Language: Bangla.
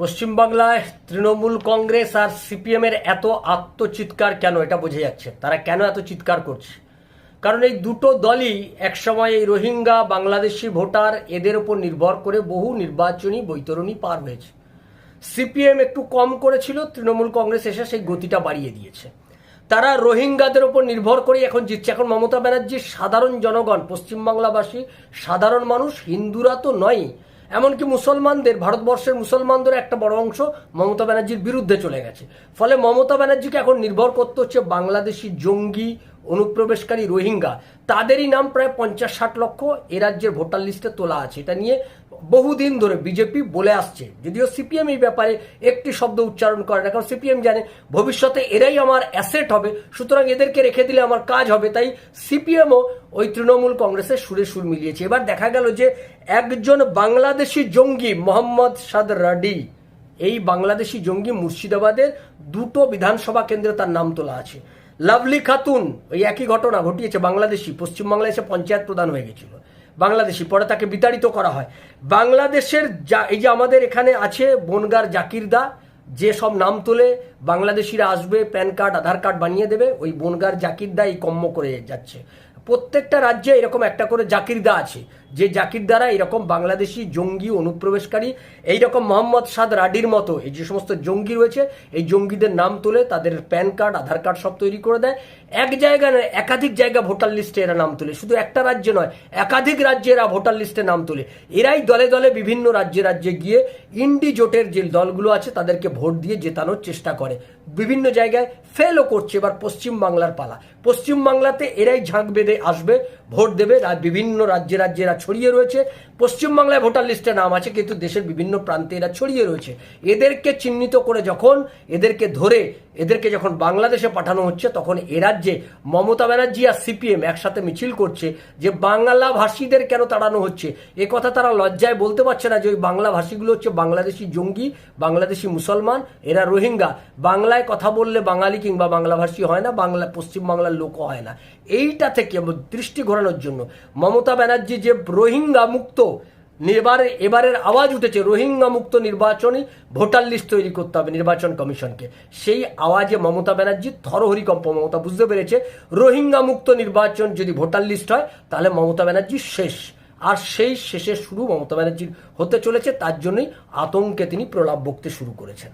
পশ্চিমবাংলায় তৃণমূল কংগ্রেস আর সিপিএম এর এত আত্মচিৎকার কেন, এটা বোঝা যাচ্ছে তারা কেন এত চিৎকার করছে। কারণ এই দুটো দলই একসময় এই রোহিঙ্গা বাংলাদেশি ভোটার এদের উপর নির্ভর করে বহু নির্বাচনী বৈতরণী পার হয়েছে। সিপিএম একটু কম করেছিল, তৃণমূল কংগ্রেস এসে সেই গতিটা বাড়িয়ে দিয়েছে। তারা রোহিঙ্গাদের উপর নির্ভর করে এখন জিতছে। এখন মমতা ব্যানার্জির সাধারণ জনগণ, পশ্চিমবাংলাবাসী সাধারণ মানুষ, হিন্দুরা তো নয়, এমনকি মুসলমানদের, ভারতবর্ষের মুসলমানদের একটা বড় অংশ মমতা ব্যানার্জির বিরুদ্ধে চলে গেছে। ফলে মমতা ব্যানার্জিকে এখন নির্ভর করতে হচ্ছে বাংলাদেশি জঙ্গি অনুপ্রবেশকারী রোহিঙ্গা, তাদেরই নাম প্রায় 50-60 লক্ষ এ রাজ্যের ভোটার লিস্টে তোলা আছে। এটা নিয়ে বহুদিন ধরে বিজেপি বলে আসছে, যদিও সিপিএম এই ব্যাপারে একটি শব্দ উচ্চারণ করে না, কারণ সিপিএম জানে ভবিষ্যতে এরাই আমার অ্যাসেট হবে, সুতরাং এদেরকে রেখে দিলে আমার কাজ হবে। তাই সিপিএমও ওই তৃণমূল কংগ্রেসের সুরে সুর মিলিয়েছে। এবার দেখা গেল যে একজন বাংলাদেশি জঙ্গি মোহাম্মদ সাদ রাডি, এই বাংলাদেশি জঙ্গি মুর্শিদাবাদের দুটো বিধানসভা কেন্দ্রে তার নাম তোলা আছে। লাভলি খাতুন ওই একই ঘটনা ঘটিয়েছে, বাংলাদেশি, পশ্চিমবাংলায় এসে পঞ্চায়েত প্রধান হয়ে গেছিল বাংলাদেশি, পরে তাকে বিতাড়িত করা হয়। বাংলাদেশের এই যে আমাদের এখানে আছে বনগার জাকিরদা, যে সব নাম তোলে বাংলাদেশিরা আসবে, প্যান কার্ড আধার কার্ড বানিয়ে দেবে, ওই বনগার জাকিরদা এই কম্ম করে যাচ্ছে। প্রত্যেকটা রাজ্যে এরকম একটা করে জাকিরদা আছে, যে জাকিরদারা এরকম বাংলাদেশি জঙ্গি অনুপ্রবেশকারী, এইরকম মোহাম্মদ সাদ রাডির মতো এই যে সমস্ত জঙ্গি রয়েছে, এই জঙ্গিদের নাম তোলে, তাদের প্যান কার্ড আধার কার্ড সব তৈরি করে দেয়। এক জায়গায় নয়, একাধিক জায়গা ভোটার লিস্টে এরা নাম তোলে, শুধু একটা রাজ্যে নয়, একাধিক রাজ্যে এরা ভোটার লিস্টে নাম তোলে। এরাই দলে দলে বিভিন্ন রাজ্যে রাজ্যে গিয়ে ইন্ডি জোটের যে দলগুলো আছে তাদেরকে ভোট দিয়ে জেতানোর চেষ্টা করে, বিভিন্ন জায়গায় ফেলও করছে। এবার পশ্চিমবাংলার পালা, পশ্চিমবাংলাতে এরাই ঝাঁক বেঁধে আসবে, ভোট দেবে। বিভিন্ন রাজ্যে রাজ্যে এরা ছড়িয়ে রয়েছে। পশ্চিমবাংলায় ভোটার লিস্টে নাম আছে, কিন্তু দেশের বিভিন্ন প্রান্তে এরা ছড়িয়ে রয়েছে। এদেরকে চিহ্নিত করে যখন এদেরকে ধরে এদেরকে যখন বাংলাদেশে পাঠানো হচ্ছে, তখন এ রাজ্যে মমতা ব্যানার্জি আর সিপিএম একসাথে মিছিল করছে যে বাংলা ভাষীদের কেন তাড়ানো হচ্ছে। এ কথা তারা লজ্জায় বলতে পারছে না যে ওই বাংলা ভাষীগুলো হচ্ছে বাংলাদেশি জঙ্গি, বাংলাদেশি মুসলমান, এরা রোহিঙ্গা। বাংলায় কথা বললে বাঙালি কিংবা বাংলা ভাষী হয় না, বাংলা পশ্চিমবাংলার লোকও হয় না। এইটা থেকে দৃষ্টি ঘোরানোর জন্য মমতা ব্যানার্জি যে রোহিঙ্গা মুক্ত, এবারের আওয়াজ উঠেছে রোহিঙ্গা মুক্ত নির্বাচনী ভোটার লিস্ট তৈরি করতে হবে নির্বাচন কমিশনকে, সেই আওয়াজে মমতা ব্যানার্জি থরহরিকম্প। মমতা বুঝতে পেরেছে রোহিঙ্গা মুক্ত নির্বাচন যদি ভোটার লিস্ট হয় তাহলে মমতা ব্যানার্জি শেষ, আর সেই শেষের শুরু মমতা ব্যানার্জির হতে চলেছে। তার জন্যই আতঙ্কে তিনি প্রলাপ বকতে শুরু করেছেন।